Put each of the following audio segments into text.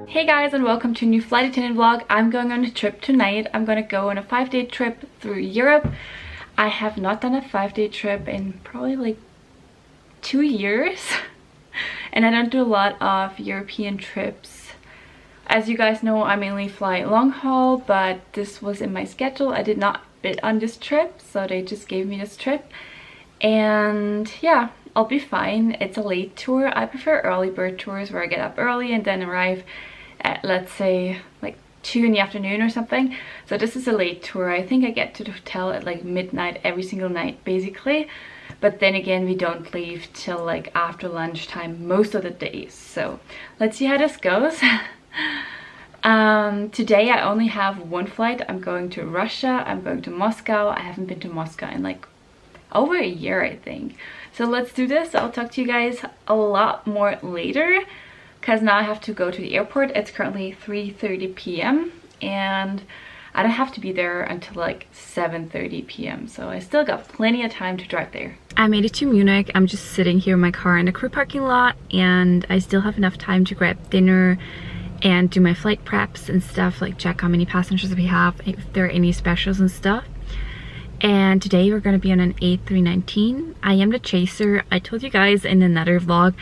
Hey guys, and welcome to a new flight attendant vlog. I'm going on a trip tonight. I'm going to go on a 5-day trip through Europe. I have not done a 5-day trip in probably like 2 years. And I don't do a lot of European trips. As you guys know, I mainly fly long haul, but this was in my schedule. I did not bid on this trip, so they just gave me this trip. And yeah, I'll be fine. It's a late tour. I prefer early bird tours where I get up early and then arrive at, let's say, like 2 in the afternoon or something. So this is a late tour. I think I get to the hotel at like midnight every single night basically, but then again we don't leave till like after lunchtime most of the days. So let's see how this goes. Today I only have one flight. I'm going to Russia. I'm going to Moscow. I haven't been to Moscow in like over a year, I think. So let's do this. I'll talk to you guys a lot more later, because now I have to go to the airport. It's currently 3:30 p.m. and I don't have to be there until like 7:30 p.m. so I still got plenty of time to drive there. I made it to Munich. I'm just sitting here in my car in the crew parking lot, and I still have enough time to grab dinner and do my flight preps and stuff, like check how many passengers we have, if there are any specials and stuff. And today we're going to be on an A319. I am the chaser. I told you guys in another vlog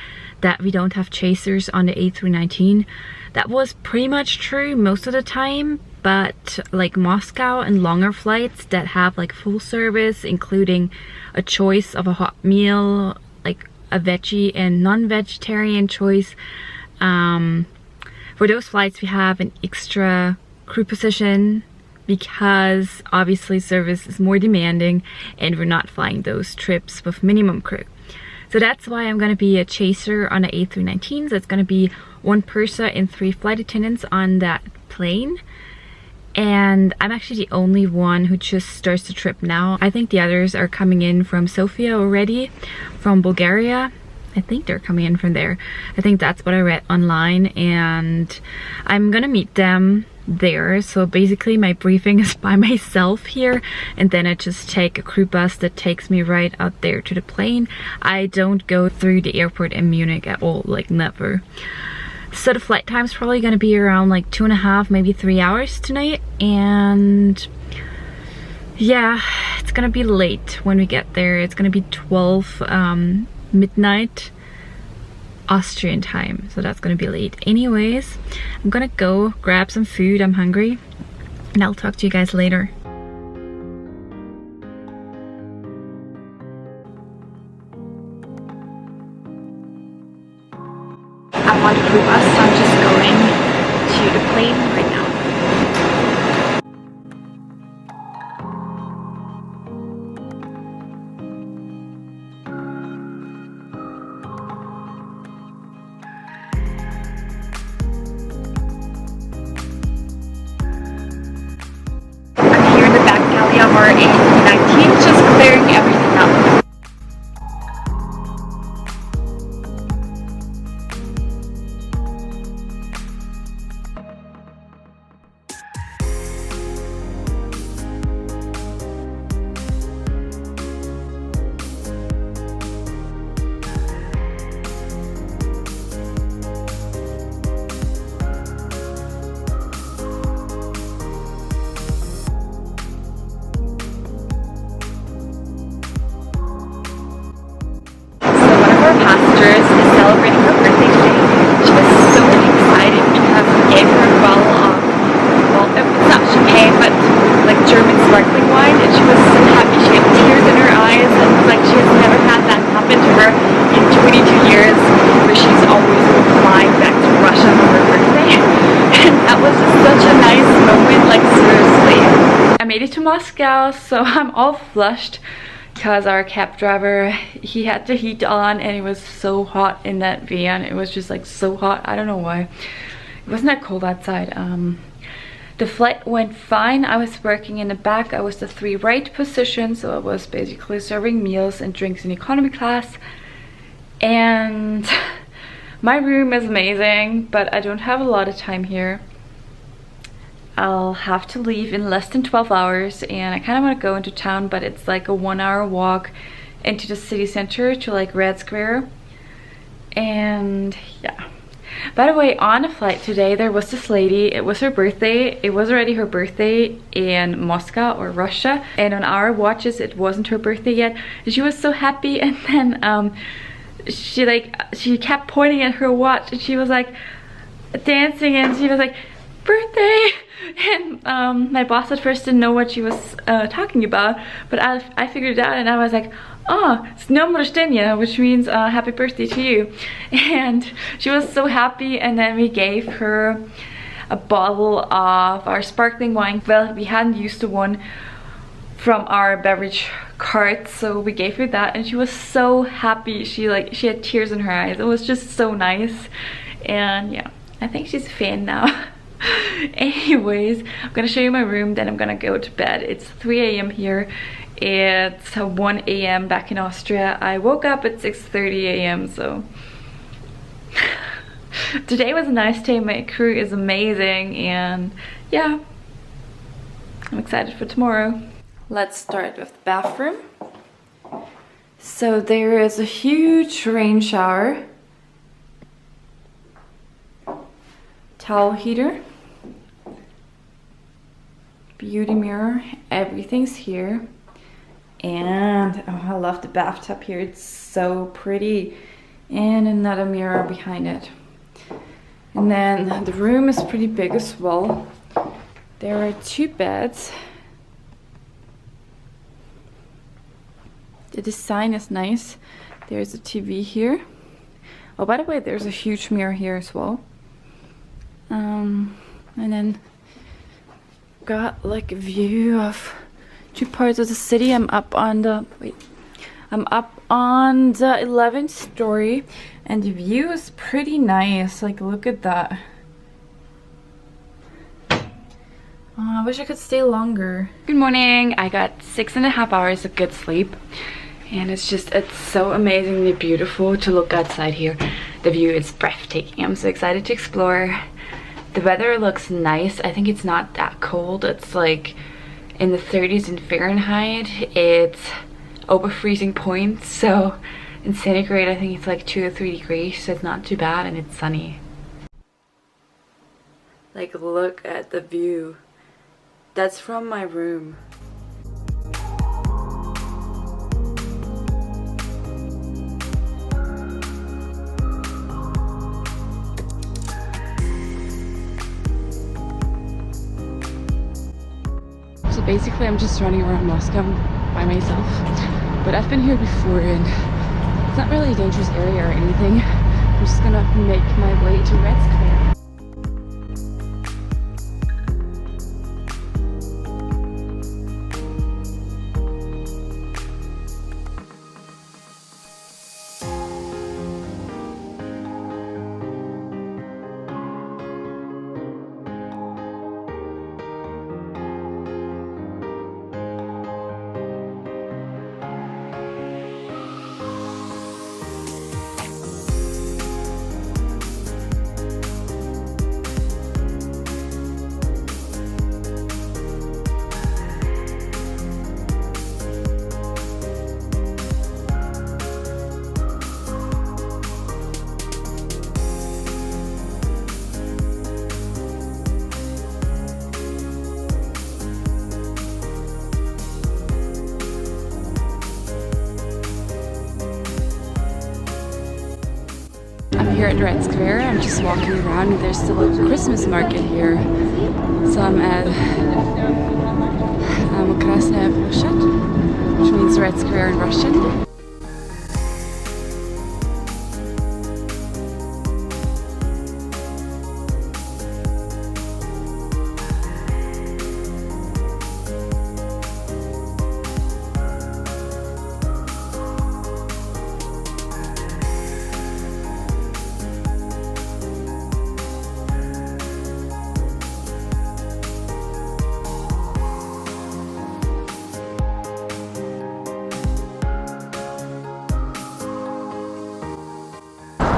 that we don't have chasers on the A319. That was pretty much true most of the time, but like Moscow and longer flights that have like full service, including a choice of a hot meal, like a veggie and non-vegetarian choice, for those flights we have an extra crew position, because obviously service is more demanding and we're not flying those trips with minimum crew. So that's why I'm going to be a chaser on the A319. So it's going to be one purser and 3 flight attendants on that plane. And I'm actually the only one who just starts the trip now. I think the others are coming in from Sofia already, from Bulgaria. I think they're coming in from there. I think that's what I read online, and I'm gonna meet them there. So basically my briefing is by myself here, and then I just take a crew bus that takes me right out there to the plane. I don't go through the airport in Munich at all, like never. So the flight time's probably gonna be around like 2.5, maybe 3 hours tonight, and yeah, it's gonna be late when we get there. It's gonna be 12 midnight Austrian time, so that's gonna be late. Anyways, I'm gonna go grab some food. I'm hungry, and I'll talk to you guys later. I'm on the crew bus, so I'm just going to the plane right now. Our A319, just clearing everything up. Passengers is celebrating her birthday today. She was so excited because we gave her a bottle of, well, it's not champagne, but like German sparkling wine, and she was so happy. She had tears in her eyes, and like she has never had that happen to her in 22 years, where she's always flying back to Russia for her birthday. And that was just such a nice moment, like seriously. I made it to Moscow, so I'm all flushed, because our cab driver, he had the heat on and it was so hot in that van. It was just like so hot. I don't know why. It wasn't that cold outside. The flight went fine. I was working in the back. I was the 3 right position, so I was basically serving meals and drinks in economy class. And my room is amazing, but I don't have a lot of time here. I'll have to leave in less than 12 hours, and I kind of want to go into town, but it's like a 1-hour walk into the city center to like Red Square. And yeah, By the way, on the flight today, there was this lady. It was her birthday. It was already her birthday in Moscow or Russia. And on our watches, it wasn't her birthday yet. And she was so happy. And then she kept pointing at her watch. And she was like dancing. And she was like, birthday. And my boss at first didn't know what she was talking about. But I figured it out. And I was like, oh, it's dnём рождения, which means happy birthday to you. And she was so happy, and then we gave her a bottle of our sparkling wine. Well, we hadn't used the one from our beverage cart, so we gave her that, and she was so happy. She had tears in her eyes. It was just so nice. And yeah, I think she's a fan now. Anyways, I'm gonna show you my room, then I'm gonna go to bed. It's 3 AM here. It's 1 AM back in Austria. I woke up at 6:30 AM, so today was a nice day. My crew is amazing, and yeah, I'm excited for tomorrow. Let's start with the bathroom. So there is a huge rain shower, towel heater, beauty mirror, everything's here. And oh, I love the bathtub here, it's so pretty. And another mirror behind it. And then the room is pretty big as well. There are 2 beds. The design is nice. There's a TV here. Oh, by the way, there's a huge mirror here as well. And then got like a view of 2 parts of the city. I'm up on the 11th story, and the view is pretty nice. Like, look at that. Oh, I wish I could stay longer. Good morning. I got 6.5 hours of good sleep, and it's so amazingly beautiful to look outside here. The view is breathtaking. I'm so excited to explore. The weather looks nice. I think it's not that cold. It's like in the 30s in Fahrenheit. It's over freezing point, so in centigrade I think it's like 2 or 3 degrees, so it's not too bad, and it's sunny. Like, look at the view. That's from my room. Basically, I'm just running around Moscow by myself, but I've been here before, and it's not really a dangerous area or anything. I'm just gonna make my way to Red Square. Here at Red Square, I'm just walking around, and there's still a Christmas market here. So I'm at Krasnaya Ploshad, which means Red Square in Russian.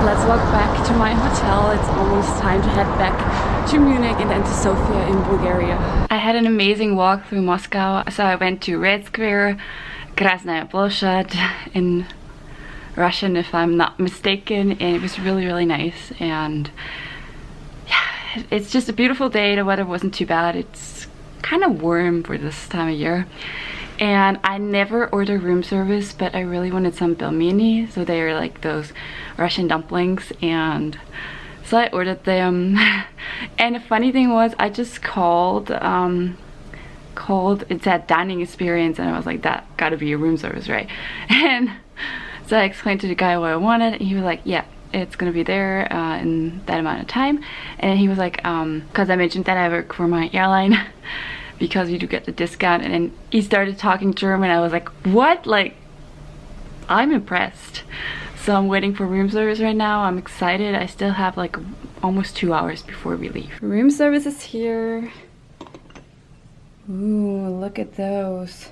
Let's walk back to my hotel. It's almost time to head back to Munich and then to Sofia in Bulgaria. I had an amazing walk through Moscow. So I went to Red Square, Krasnaya Ploshad in Russian if I'm not mistaken, and it was really, really nice. And yeah, it's just a beautiful day. The weather wasn't too bad. It's kind of warm for this time of year. And I never order room service, but I really wanted some pelmeni. So they are like those Russian dumplings, and so I ordered them. And the funny thing was, I just called, it said dining experience, and I was like, that gotta be a room service, right? And so I explained to the guy what I wanted, and he was like, yeah, it's gonna be there in that amount of time. And he was like, because I mentioned that I work for my airline, because you do get the discount. And then he started talking German. I was like, what? Like, I'm impressed. So I'm waiting for room service right now. I'm excited. I still have like almost 2 hours before we leave. Room service is here. Ooh, look at those.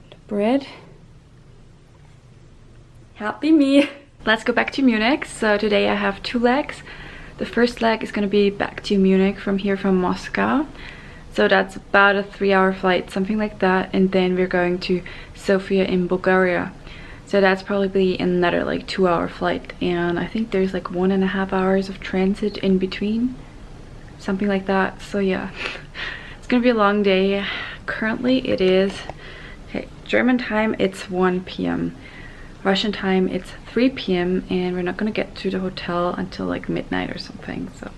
The bread. Happy me. Let's go back to Munich. So today I have 2 legs. The first leg is going to be back to Munich from here, from Moscow. So that's about a 3-hour flight, something like that. And then we're going to Sofia in Bulgaria. So that's probably another like 2-hour flight. And I think there's like 1.5 hours of transit in between. Something like that. So yeah, it's going to be a long day. Currently it is, okay, German time it's 1 p.m. Russian time it's 3 p.m. and we're not gonna get to the hotel until like midnight or something. So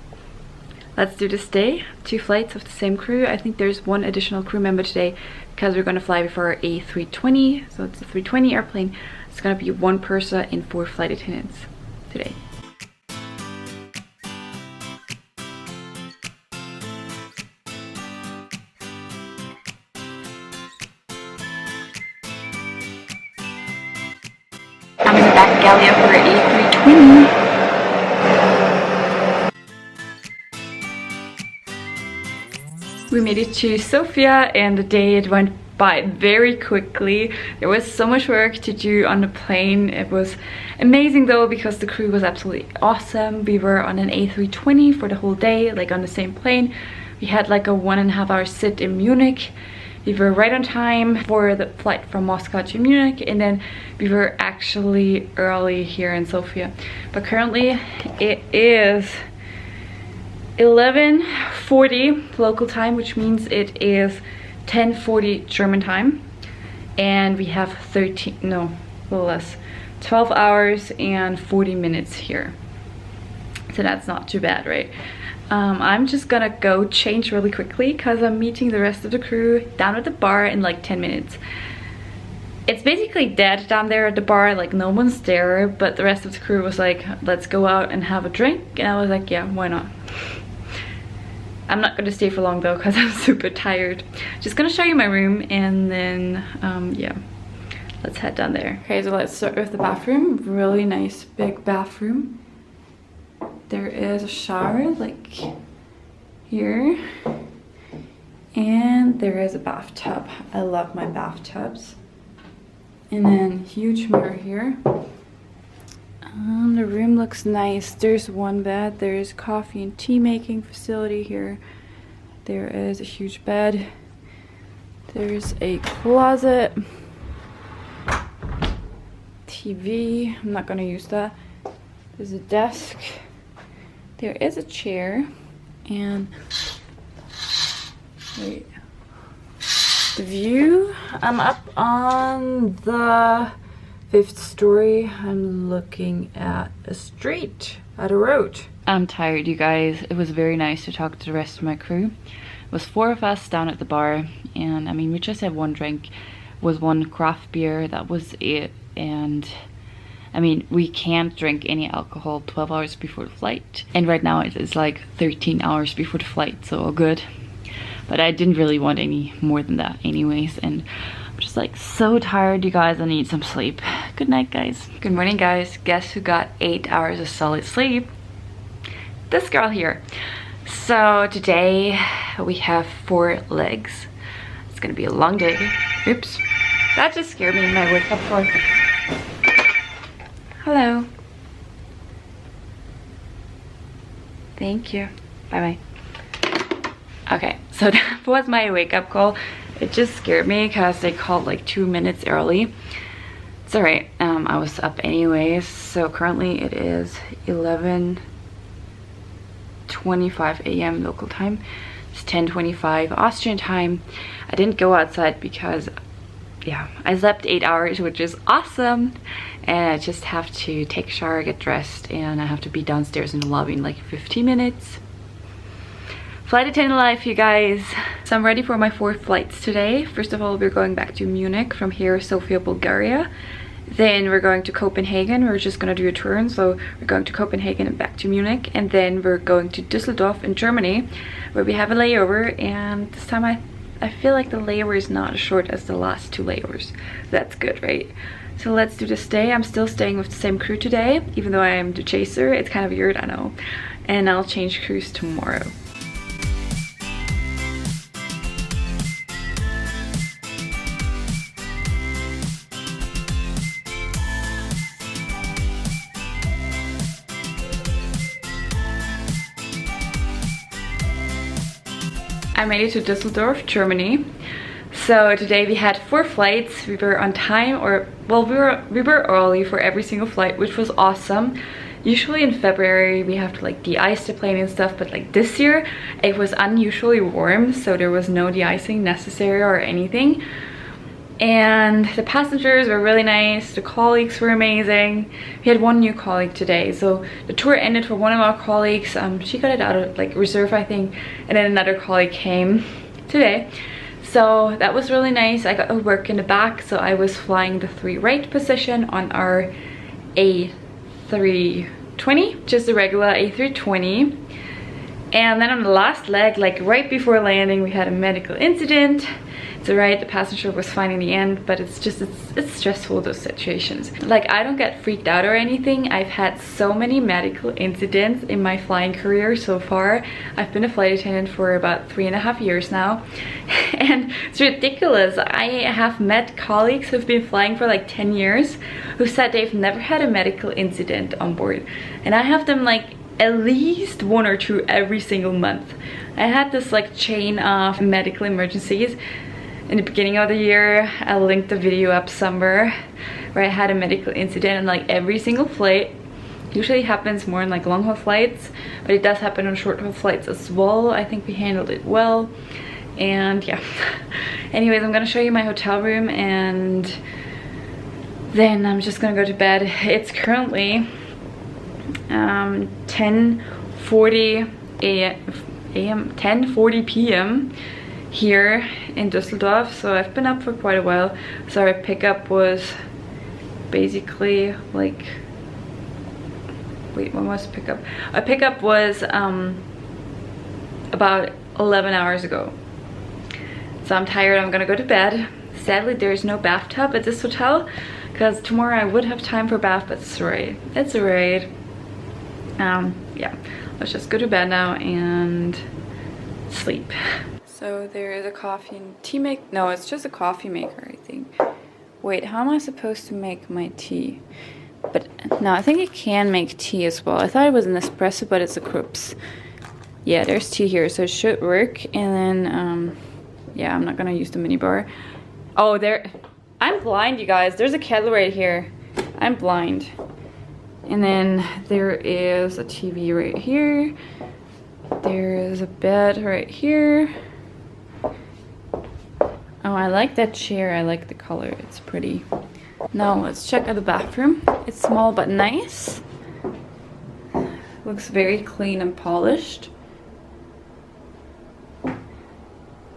let's do this day. 2 flights of the same crew. I think there's 1 additional crew member today because we're gonna fly before a 320. So it's a 320 airplane. It's gonna be 1 person and 4 flight attendants today. I'm in the back galley of our A320. We made it to Sofia, and the day it went by very quickly. There was so much work to do on the plane. It was amazing though, because the crew was absolutely awesome. We were on an A320 for the whole day, like on the same plane. We had like a 1.5 hour sit in Munich. We were right on time for the flight from Moscow to Munich, and then we were actually early here in Sofia. But currently it is 11:40 local time, which means it is 10:40 German time. And we have 12 hours and 40 minutes here. So that's not too bad, right? I'm just gonna go change really quickly because I'm meeting the rest of the crew down at the bar in like 10 minutes. It's basically dead down there at the bar, like no one's there, but the rest of the crew was like, let's go out and have a drink. And I was like, yeah, why not? I'm not gonna stay for long though because I'm super tired. Just gonna show you my room, and then yeah, let's head down there. Okay, so let's start with the bathroom. Really nice big bathroom. There is a shower like here, and there is a bathtub. I love my bathtubs. And then huge mirror here. The room looks nice. There's 1 bed. There's coffee and tea making facility here. There is a huge bed. There's a closet. TV. I'm not gonna use that. There's a desk. There is a chair, and wait, the view, I'm up on the 5th story. I'm looking at a street, at a road. I'm tired, you guys. It was very nice to talk to the rest of my crew. It was 4 of us down at the bar, and I mean, we just had 1 drink. It was 1 craft beer, that was it. And I mean, we can't drink any alcohol 12 hours before the flight. And right now it is like 13 hours before the flight, so all good. But I didn't really want any more than that anyways. And I'm just like so tired, you guys. I need some sleep. Good night, guys. Good morning, guys. Guess who got 8 hours of solid sleep? This girl here. So today we have 4 legs. It's gonna be a long day. Oops. That just scared me in my wake up call. Hello. Thank you. Bye bye. Okay, so that was my wake up call. It just scared me because they called like 2 minutes early. It's alright, I was up anyways. So currently it is 11:25 a.m. local time. It's 10:25 Austrian time. I didn't go outside because, yeah, I slept 8 hours, which is awesome. And I just have to take a shower, get dressed, and I have to be downstairs in the lobby in like 15 minutes. Flight attendant life, you guys. So I'm ready for my 4 flights today. First of all, we're going back to Munich. From here, Sofia, Bulgaria. Then we're going to Copenhagen. We're just gonna do a turn. So we're going to Copenhagen and back to Munich. And then we're going to Dusseldorf in Germany, where we have a layover. And this time I feel like the layover is not as short as the last 2 layovers. That's good, right? So let's do this day. I'm still staying with the same crew today, even though I am the chaser. It's kind of weird, I know. And I'll change crews tomorrow. I made it to Dusseldorf, Germany. So today we had 4 flights. We were on time, or well, we were early for every single flight, which was awesome. Usually in February we have to like de-ice the plane and stuff, but like this year it was unusually warm, so there was no de-icing necessary or anything. And the passengers were really nice, the colleagues were amazing. We had 1 new colleague today, so the tour ended for one of our colleagues. She got it out of like reserve, I think, and then another colleague came today. So that was really nice. I got to work in the back, so I was flying the 3 right position on our A320, just a regular A320. And then on the last leg, like right before landing, we had a medical incident. It's alright, the passenger was fine in the end, but it's stressful, those situations. Like, I don't get freaked out or anything. I've had so many medical incidents in my flying career so far. I've been a flight attendant for about 3.5 years now. And it's ridiculous. I have met colleagues who've been flying for like 10 years who said they've never had a medical incident on board. And I have them like at least 1 or 2 every single month. I had this like chain of medical emergencies. In the beginning of the year, I linked the video up somewhere where I had a medical incident, and like every single flight, usually happens more in like long haul flights, but it does happen on short haul flights as well. I think we handled it well. And yeah, anyways, I'm gonna show you my hotel room and then I'm just gonna go to bed. It's currently 10:40 p.m. here in Dusseldorf, so I've been up for quite a while. So our pickup was basically like, wait, when was pickup? Our pickup was about 11 hours ago. So I'm tired, I'm gonna go to bed. Sadly, there's no bathtub at this hotel, because tomorrow I would have time for bath, but it's alright. It's alright. Yeah, let's just go to bed now and sleep. So there is a coffee and tea maker. No, it's just a coffee maker, I think. Wait, how am I supposed to make my tea? But no, I think it can make tea as well. I thought it was an espresso, but it's a Krups. Yeah, there's tea here, so it should work. And then, yeah, I'm not gonna use the mini bar. Oh, there. I'm blind, you guys. There's a kettle right here. I'm blind. And then there is a TV right here. There is a bed right here. Oh, I like that chair. I like the color. It's pretty. Now let's check out the bathroom. It's small but nice. Looks very clean and polished.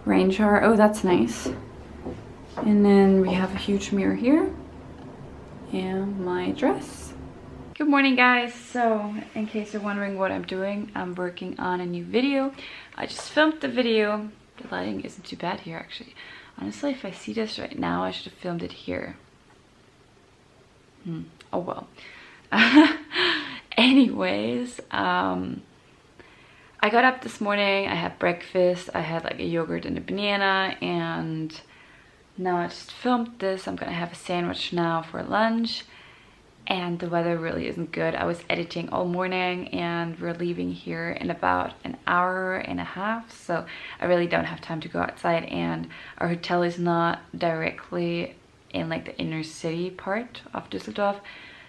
Rain shower. Oh, that's nice. And then we have a huge mirror here. And my dress. Good morning, guys. So in case you're wondering what I'm doing, I'm working on a new video. I just filmed the video. The lighting isn't too bad here, actually. Honestly, if I see this right now, I should have filmed it here. Oh well. Anyways, I got up this morning, I had breakfast, I had like a yogurt and a banana, and now I just filmed this. I'm gonna have a sandwich now for lunch. and the weather really isn't good. I was editing all morning and we're leaving here in about an hour and a half, so I really don't have time to go outside, and our hotel is not directly in like the inner city part of Dusseldorf,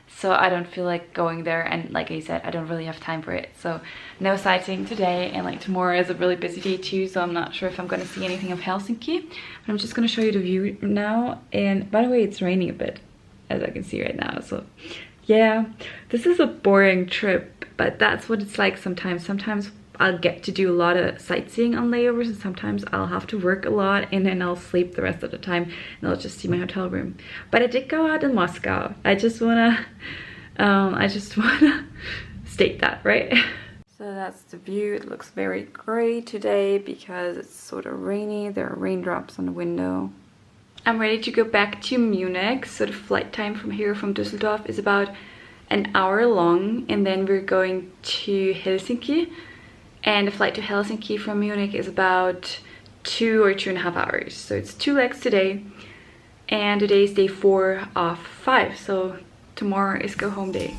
so I don't feel like going there, and like I said, I don't really have time for it. So no sightseeing today, and like tomorrow is a really busy day too, so I'm not sure if I'm gonna see anything of Helsinki, but I'm just gonna show you the view now. And by the way, it's raining a bit, as I can see right now, so yeah, this is a boring trip, but that's what it's like sometimes. Sometimes I'll get to do a lot of sightseeing on layovers, and sometimes I'll have to work a lot and then I'll sleep the rest of the time and I'll just see my hotel room. But I did go out in Moscow. I just wanna state that, right? So that's the view. It looks very gray today because it's sort of rainy. There are raindrops on the window. I'm ready to go back to Munich. So the flight time from here, from Dusseldorf, is about an hour long, and then we're going to Helsinki. And the flight to Helsinki from Munich is about 2 or 2.5 hours. So it's 2 legs today. And today is day 4 of 5. So tomorrow is go home day.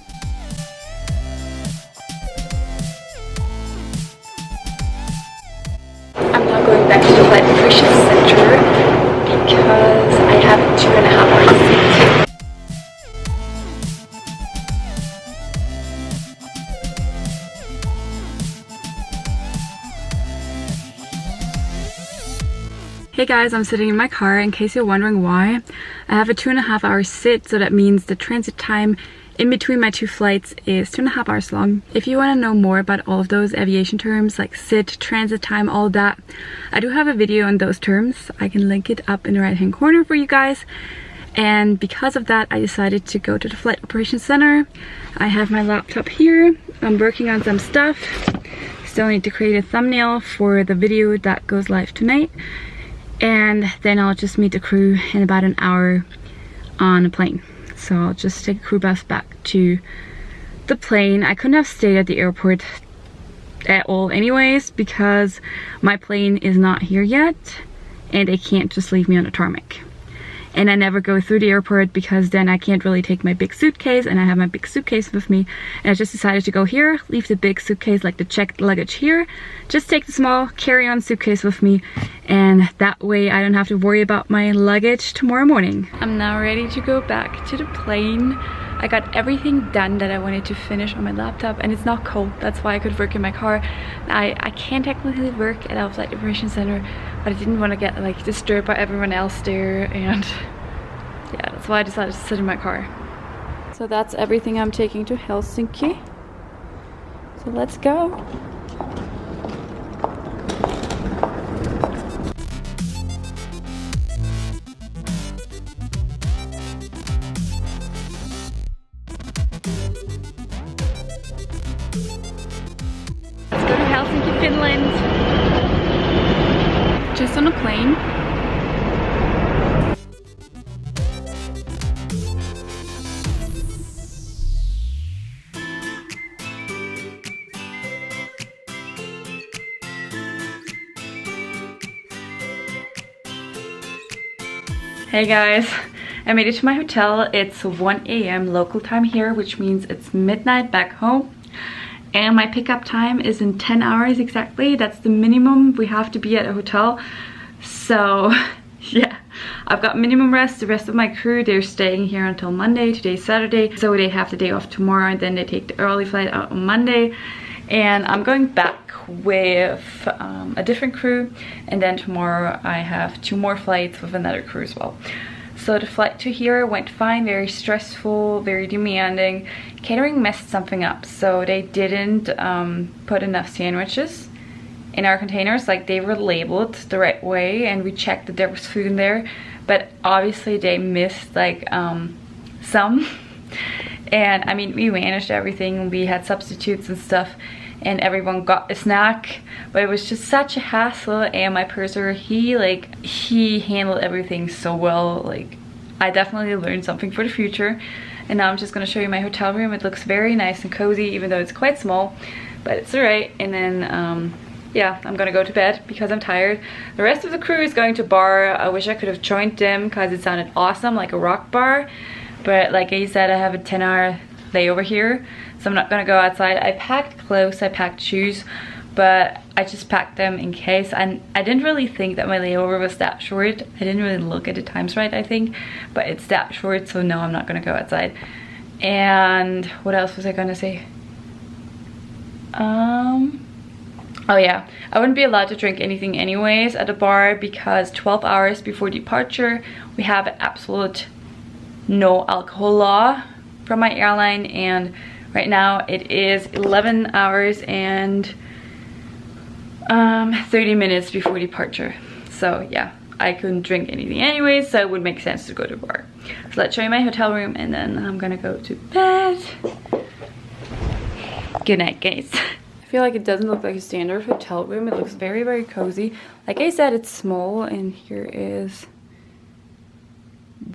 I'm now going back to the flight preparation center because I have a 2.5 hour seat. Hey guys, I'm sitting in my car. In case you're wondering why, I have a 2.5 hour sit, so that means the transit time in between my 2 flights is 2.5 hours long. If you want to know more about all of those aviation terms like sit, transit time, all that, I do have a video on those terms. I can link it up in the right hand corner for you guys. And because of that, I decided to go to the flight operations center. I have my laptop here. I'm working on some stuff. Still need to create a thumbnail for the video that goes live tonight. And then I'll just meet the crew in about an hour on a plane. So I'll just take a crew bus back to the plane. I couldn't have stayed at the airport at all anyways, because my plane is not here yet and they can't just leave me on a tarmac. And I never go through the airport because then I can't really take my big suitcase, and I have my big suitcase with me. And I just decided to go here, leave the big suitcase, like the checked luggage here, just take the small carry-on suitcase with me, and that way I don't have to worry about my luggage tomorrow morning. I'm now ready to go back to the plane. I got everything done that I wanted to finish on my laptop, and it's not cold. That's why I could work in my car. I can technically work at our flight operations center, but I didn't want to get like disturbed by everyone else there, and yeah, that's why I decided to sit in my car. So that's everything I'm taking to Helsinki. So let's go. Helsinki, Finland. Just on a plane. Hey guys, I made it to my hotel. It's 1 AM local time here, which means it's midnight back home. And my pickup time is in 10 hours exactly. That's the minimum we have to be at a hotel. So yeah, I've got minimum rest. The rest of my crew, they're staying here until Monday. Today's Saturday, so they have the day off tomorrow, and then they take the early flight out on Monday. And I'm going back with a different crew, and then tomorrow I have 2 more flights with another crew as well. So the flight to here went fine, very stressful, very demanding. Catering messed something up, so they didn't put enough sandwiches in our containers. Like, they were labeled the right way and we checked that there was food in there, but obviously they missed like some. And I mean, we managed everything, we had substitutes and stuff, and everyone got a snack, but it was just such a hassle. And my purser, he handled everything so well. Like, I definitely learned something for the future. And now I'm just gonna show you my hotel room. It looks very nice and cozy, even though it's quite small, but it's alright. And then yeah, I'm gonna go to bed because I'm tired. The rest of the crew is going to bar. I wish I could have joined them because it sounded awesome, like a rock bar, But like I said, I have a 10-hour layover here, so I'm not gonna go outside. I packed clothes, I packed shoes, but I just packed them in case. And I didn't really think that my layover was that short. I didn't really look at the times right, I think, but it's that short, so no, I'm not gonna go outside. And what else was I gonna say? Oh yeah, I wouldn't be allowed to drink anything anyways at the bar, because 12 hours before departure we have an absolute no alcohol law from my airline, and right now it is 11 hours and 30 minutes before departure. So yeah, I couldn't drink anything anyways, so it would make sense to go to the bar. So let's show you my hotel room and then I'm gonna go to bed. Good night, guys. I feel like it doesn't look like a standard hotel room. It looks very, very cozy. Like I said, it's small, and here is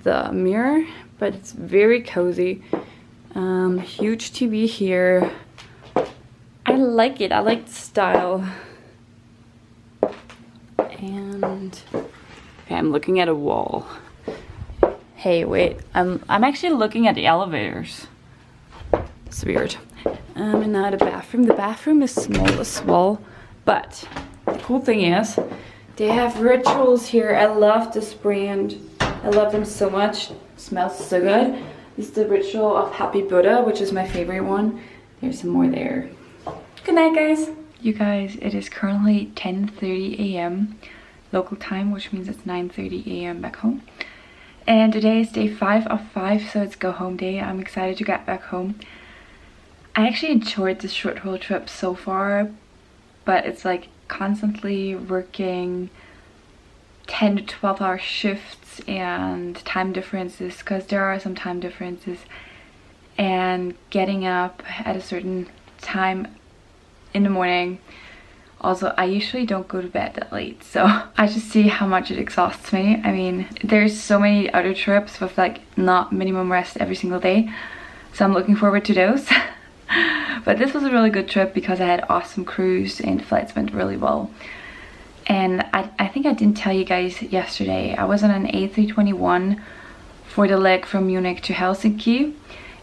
the mirror, but it's very cozy. Huge TV here. I like it. I like the style. And okay, I'm looking at a wall. Hey, wait. I'm actually looking at the elevators. It's weird. And now the bathroom. The bathroom is small as well, but the cool thing is they have rituals here. I love this brand. I love them so much. It smells so good. This is the ritual of Happy Buddha, which is my favorite one. There's some more there. Good night, guys. You guys, it is currently 10:30 a.m. local time, which means it's 9:30 a.m. back home. And today is day 5 of 5, so it's go home day. I'm excited to get back home. I actually enjoyed this short haul trip so far, but it's like constantly working 10 to 12 hour shifts and time differences, because there are some time differences, and getting up at a certain time in the morning. Also, I usually don't go to bed that late, so I just see how much it exhausts me. I mean, there's so many other trips with like not minimum rest every single day, so I'm looking forward to those. But this was a really good trip because I had awesome cruise and flights went really well. And I think I didn't tell you guys yesterday, I was on an A321 for the leg from Munich to Helsinki,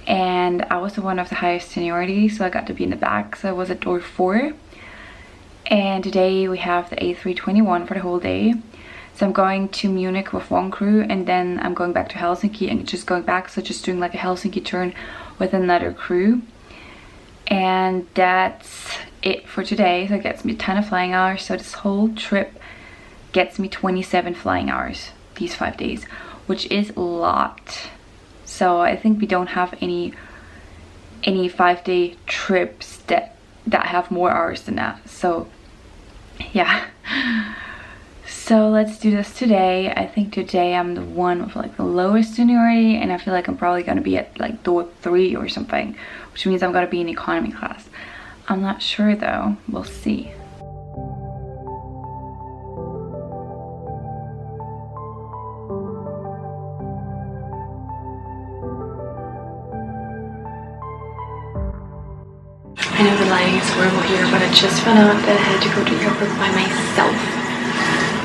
and I was the one of the highest seniority, so I got to be in the back, so I was at door 4. And today we have the A321 for the whole day. So I'm going to Munich with one crew, and then I'm going back to Helsinki and just going back, so just doing like a Helsinki turn with another crew. And that's it for today. So it gets me a ton of flying hours. So this whole trip gets me 27 flying hours these 5 days, which is a lot. So I think we don't have any 5-day trips that have more hours than that. So yeah. So let's do this today. I think today I'm the one with like the lowest seniority, and I feel like I'm probably gonna be at like door 3 or something, which means I'm gonna be in economy class. I'm not sure though, we'll see. I know the lighting is horrible here, but I just found out that I had to go to the airport by myself.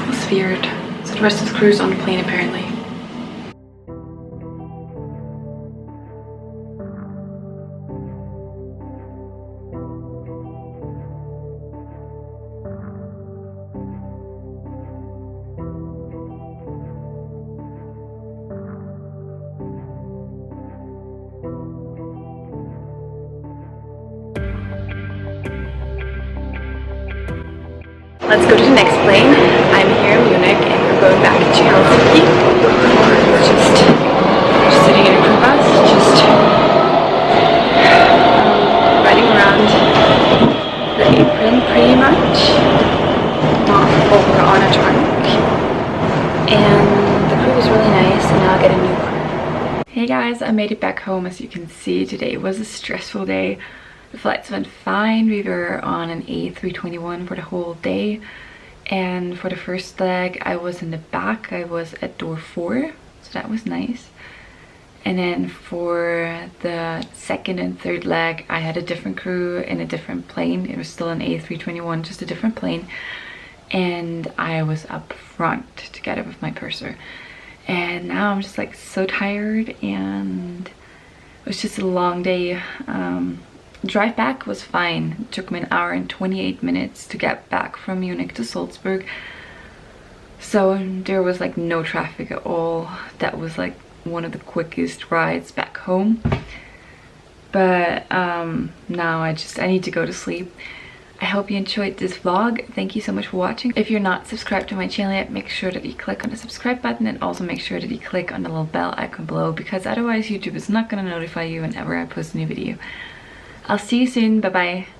It was weird. So the rest of the crew is on the plane apparently. Let's go to the next plane. I'm here in Munich and we're going back to Helsinki. Just sitting in a crew bus, just riding around the apron pretty much over on a tarmac. And the crew was really nice, and now I get a new crew. Hey guys, I made it back home. As you can see, today was a stressful day. The flights went fine. We were on an A321 for the whole day, and for the first leg I was in the back. I was at door 4, so that was nice. And then for the second and third leg I had a different crew in a different plane. It was still an A321, just a different plane, and I was up front together with my purser. And now I'm just like so tired, and it was just a long day. Drive back was fine. It took me an hour and 28 minutes to get back from Munich to Salzburg. So there was like no traffic at all. That was like one of the quickest rides back home. But now I need to go to sleep. I hope you enjoyed this vlog. Thank you so much for watching. If you're not subscribed to my channel yet, make sure that you click on the subscribe button, and also make sure that you click on the little bell icon below, because otherwise YouTube is not going to notify you whenever I post a new video. I'll see you soon. Bye bye.